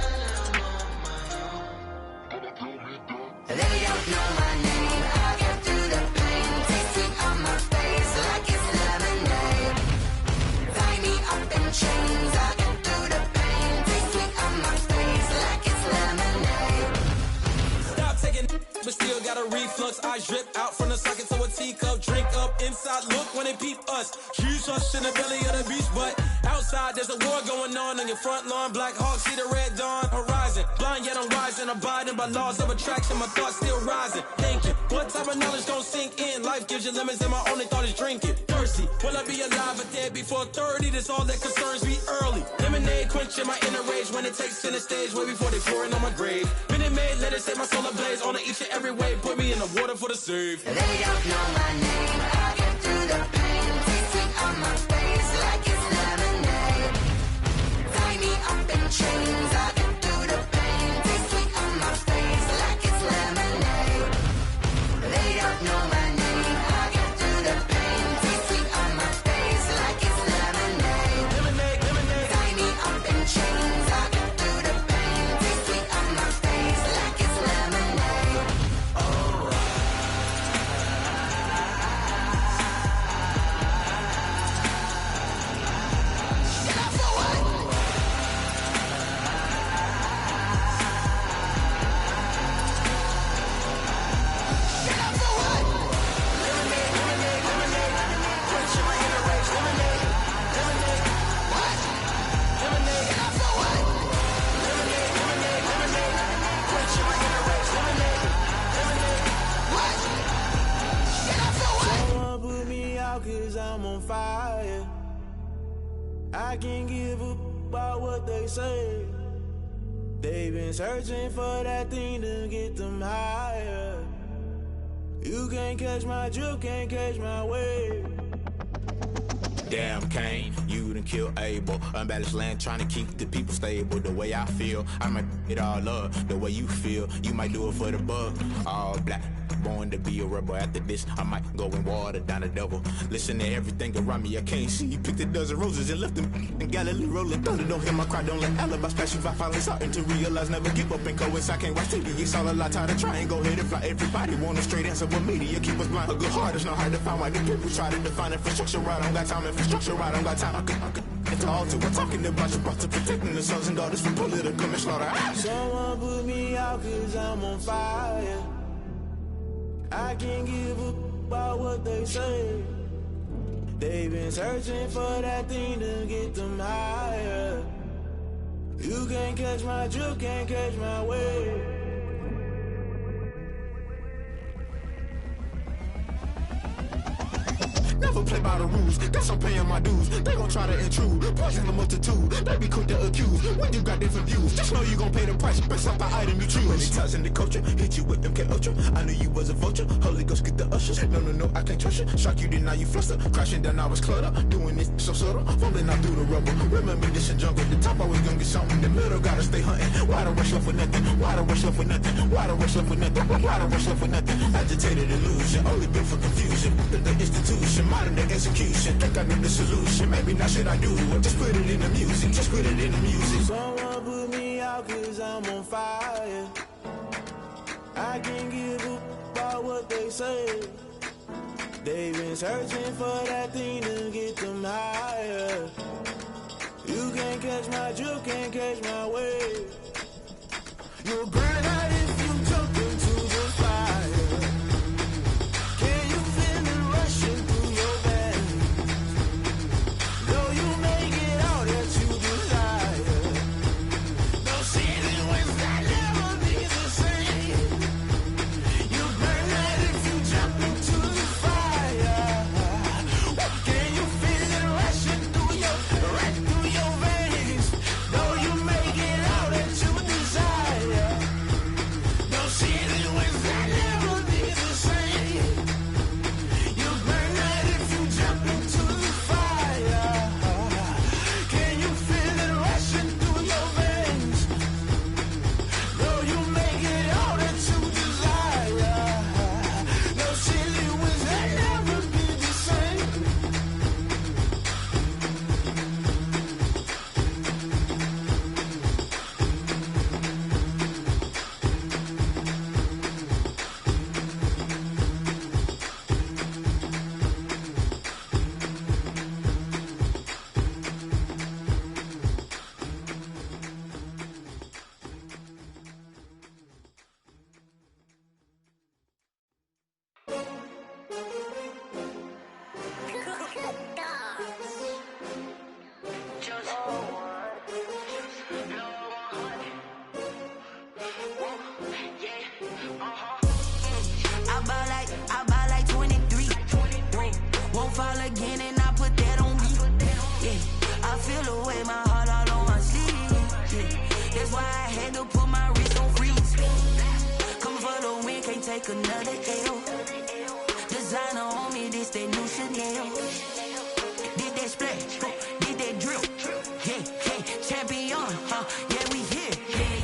[SPEAKER 9] on my own.
[SPEAKER 6] They don't know my name, I'll get through the pain. Taste sweet on my face like it's lemonade. Tie me up in chains, I'll get through the pain. Taste sweet on my face like it's lemonade.
[SPEAKER 10] Stop taking but still got a reflux. I drip out from the socket to a teacup. Drink up inside, look when they peep us. Jesus in the belly of the beast, but outside there's a war going on your front lawn. Black Hawk, see the red dawn horizon. Blind yet I'm rising, abiding by laws of attraction. My thoughts still rising. Thinking, what type of knowledge gon' sink in? Life gives you limits and my only thought is drinking. Thirsty, will I be alive or dead before 30? That's all that concerns me early. Lemonade quenching my inner rage when it takes center stage way before they pouring on my grave. Minute Maid, let it set my soul ablaze on each and every way. Put me in the water for the save.
[SPEAKER 6] They don't know my name, I'll get through the pain. Taste sweet on my face like it's lemonade. Tie me up in chains, I'll get through the pain. Taste sweet on my face like it's lemonade. They don't know my name, I'll get through the pain. Taste sweet on my face like it's lemonade.
[SPEAKER 10] Lemonade, lemonade.
[SPEAKER 6] Tie me up in chains, I'll get through the pain. Taste sweet on my face like it's lemonade. Oh.
[SPEAKER 11] Someone put me out cause I'm on fire. I can't give a about what they say. They've been searching for that thing to get them higher. You can't catch my drift, can't catch my wave.
[SPEAKER 12] Damn, Kane, you done kill Abel. Unbalanced land, trying to keep the people stable. The way I feel, I might it all up. The way you feel, you might do it for the bug. All black, born to be a rebel. After this, I might go and water down the devil. Listen to everything around me, I can't see. Picked a dozen roses and left them in Galilee rolling thunder. Don't hear my cry, don't let alibis pass you. I finally starting to realize, never give up and coincide. Can't watch TV, it's all a lot. Tired of trying, go ahead and fly. Everybody want a straight answer, but media keep us blind. A good heart is not hard to find. Why the people try to define infrastructure right? I don't got time, infrastructure right? I don't got time. I could get to altar. We're talking about you, brought to protecting the sons and daughters from political manslaughter.
[SPEAKER 11] Someone put me out cause I'm on fire. I can't give a about what they say. They've been searching for that thing to get them higher. You can't catch my drift, can't catch my wave.
[SPEAKER 12] Never play by the rules, guess I'm paying my dues. They gon' try to intrude, poison the multitude. They be quick to accuse, when you got different views. Just know you gon' pay the price, based off the item you choose. Many times in the culture, hit you with MK Ultra. I knew you was a vulture, Holy Ghost get the ushers. No, I can't trust you. Shock you, then now you fluster. Crashing down, I was cluttered. Doing this so subtle, fumbling out through the rubble. Remember this in jungle, the top always gonna get something. The middle gotta stay hunting. Why the rush left for nothing? Why the rush left for nothing? Why the rush left for nothing? Why the rush left for nothing? Agitated illusion, only built for confusion. The institution, modern day execution. Think I know the solution. Maybe not should I do it? Just put it in the music. Just put it in the music.
[SPEAKER 11] Someone put me out cause I'm on fire. I can't give a about what they say. They've been searching for that thing to get them higher. You can't catch my drift, can't catch my wave. You'll burn out if you jump into the fire. Can you feel it rushing through your veins? Though you make it all that you desire. No ceiling wins that never be the same. You burn out if you jump into the fire. Can you feel it rushing through your veins? Though you make it all that you desire. No ceiling wins that never be the same. You burn out if you jump into the fire. Can you feel it rushing through your veins? Though you make it all that you desire. No ceiling wins that never be the same.
[SPEAKER 6] I buy like 23. Won't fall again and I put that on me. Yeah, I feel the way my heart all on my sleeve. Yeah, that's why I had to put my wrist on freeze. Coming for the win, can't take another L. Designer on me, this that new Chanel. Did that splash, did that drill. Yeah, champion, yeah, we here.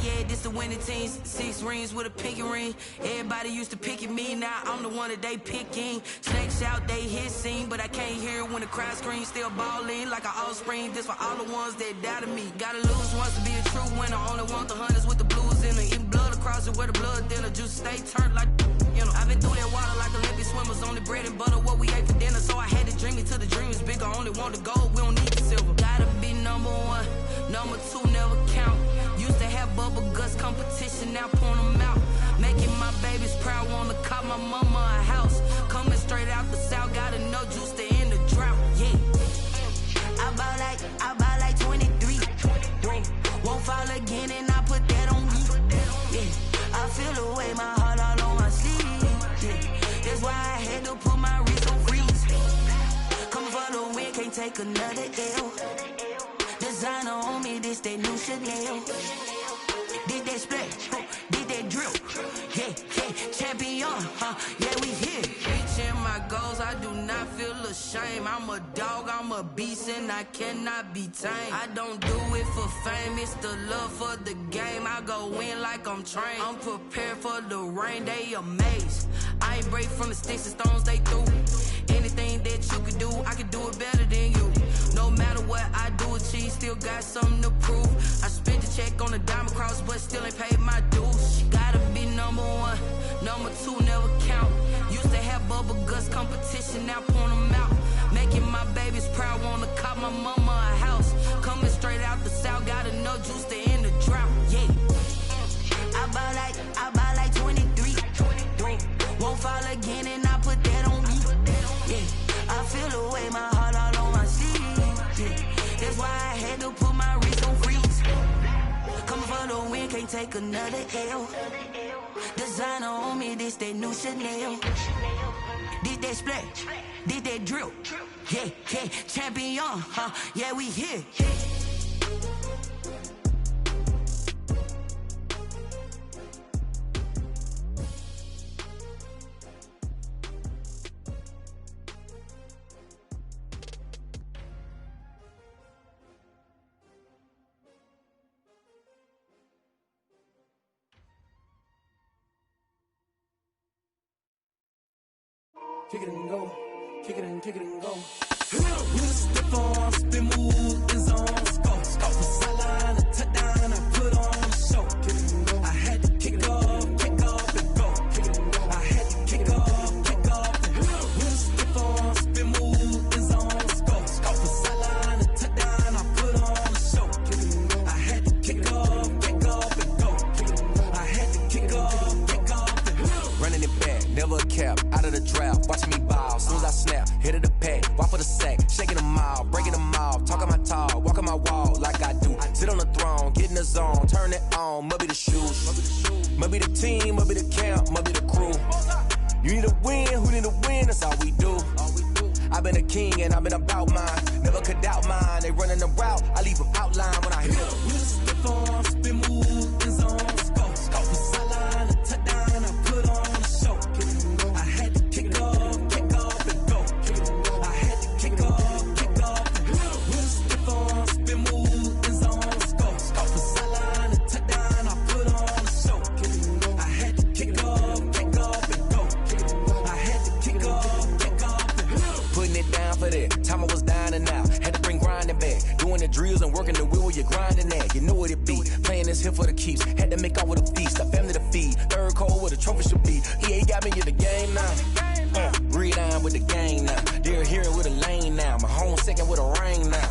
[SPEAKER 6] Yeah, this the winning teams. 6 rings with a pinky ring. Everybody used to pick at me, now I'm the one that they picking. Snakes out, they hit scene, but I can't hear it when the crowd screams. Still balling like an offspring. This for all the ones that doubted me. Gotta lose once to be a true winner. Only want the hunters with the blues in it. Even blood across it where the blood dinner. Juice stay turned like, you know. I've been through that water like Olympic swimmers. Only bread and butter, what we ate for dinner. So I had to dream it till the dream is bigger. Only want the gold, we don't need the silver. Gotta be number 1, number 2 never count. Used to have bubble guts competition, now point them out. Making my babies proud, wanna cop my mama a house. Coming straight out the south, gotta know juice to end the drought. Yeah, I buy like 23. Won't fall again and I put that on me. Yeah, I feel the way my heart all on my sleeve. Yeah, that's why I had to put my wrist on freeze. Coming for the win, can't take another L. Designer on me, this that new Chanel. Did that splash, did that drill. Yeah, champion, yeah, we here.
[SPEAKER 8] shame. I'm a dog, I'm a beast, and I cannot be tamed. I don't do it for fame, it's the love for the game. I go in like I'm trained. I'm prepared for the rain, they amazed. I ain't break from the sticks and stones they threw. Anything that you could do, I could do it better than you. No matter what I do achieve, still got something to prove. I spent the check on the diamond cross, but still ain't paid my dues. She gotta be number one, number two never count. Used to have bubble guts competition, now point them out. Making my babies proud, wanna cop my mama a house. Coming straight out the south, got enough juice to end the drought. Yeah. I buy like 23. Won't fall again, and I put that on me. Yeah. I feel the way, my heart all on my sleeve. Yeah. That's why I had to put my wrist on freeze. Coming for the win, can't take another L. Designer on me, this that new Chanel. This that splash, this that drill. Yeah, yeah, champion, huh? Yeah, we here.
[SPEAKER 10] Kick it and go, kick it and go. With a stiff on, spin move, in zone, go. From sideline to touchdown, I put on a show. Kick it and go. I had to kick off and go. Kick it and go. I had to kick off and go. With a stiff on, spin move, in zone, go. From sideline to touchdown, I put on a show. Kick it and go. I had to kick off and go. Kick it and go. I had to kick off and go.
[SPEAKER 13] Running it back, never a cap, out of the draft. Watching me ball, soon as I snap, hit of the pack, walk for the sack, shaking them all, breaking them off, talking my talk, walking my wall like I do. Sit on the throne, get in the zone, turn it on, must be the shoes, must be the team, must be the camp, must be the crew. You need a win, who need a win, that's all we do. I've been a king and I've been about mine, never could doubt mine. They running the route, I leave them outline when I hit them.
[SPEAKER 10] With a stiff on, spin move, in zone, go. From sideline to touchdown, I put on a show. I had to kick off and go. I had to kick off and go. With a stiff on, spin move, in zone, go. From sideline to touchdown, I put on a show. I had to kick off and go. I had to kick off and go.
[SPEAKER 13] Putting it down for that, time I was down and out, had to bring grinding back, doing the drills and working the wheel where you're grinding at, you know what it be, playing this here for the keeps, had to make out with a feast, a family to feed, third cold where the trophy should be, EA got me in the game now, read on with the game now, they're here with a lane now, my home second with a ring now,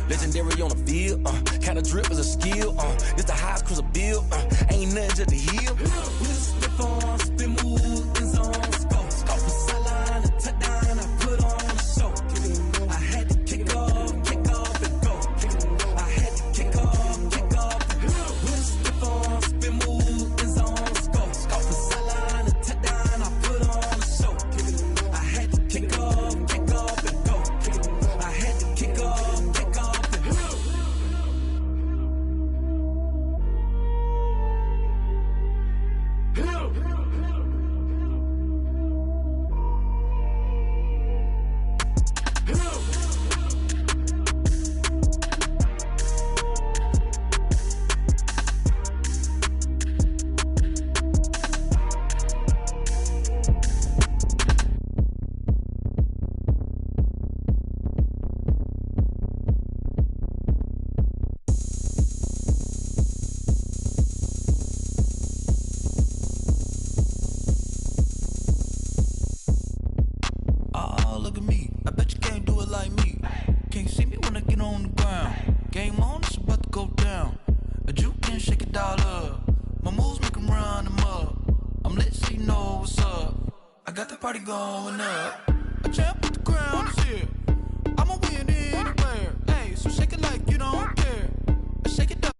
[SPEAKER 13] legendary on the field, kinda drip is a skill, this the highest cruiser bill, ain't nothing just to heal.
[SPEAKER 10] With a stiff on, spin move, in zone, go. From sideline to touchdown, I put on a show. I had to kick off and go. I had to kick off and go. With a stiff on, spin move, in zone, go. From sideline to touchdown, I put on a show. I had to kick off and go. I had to kick off and go.
[SPEAKER 14] Look at me, I bet you can't do it like me. Can't see me when I get on the ground. Game on, it's about to go down. A juke can shake it all up. My moves make them run them up. I'm lit so you know what's up. I got the party going up. A champ with the crown is here. I'ma win anywhere. Hey, so shake it like you don't care. Shake it up.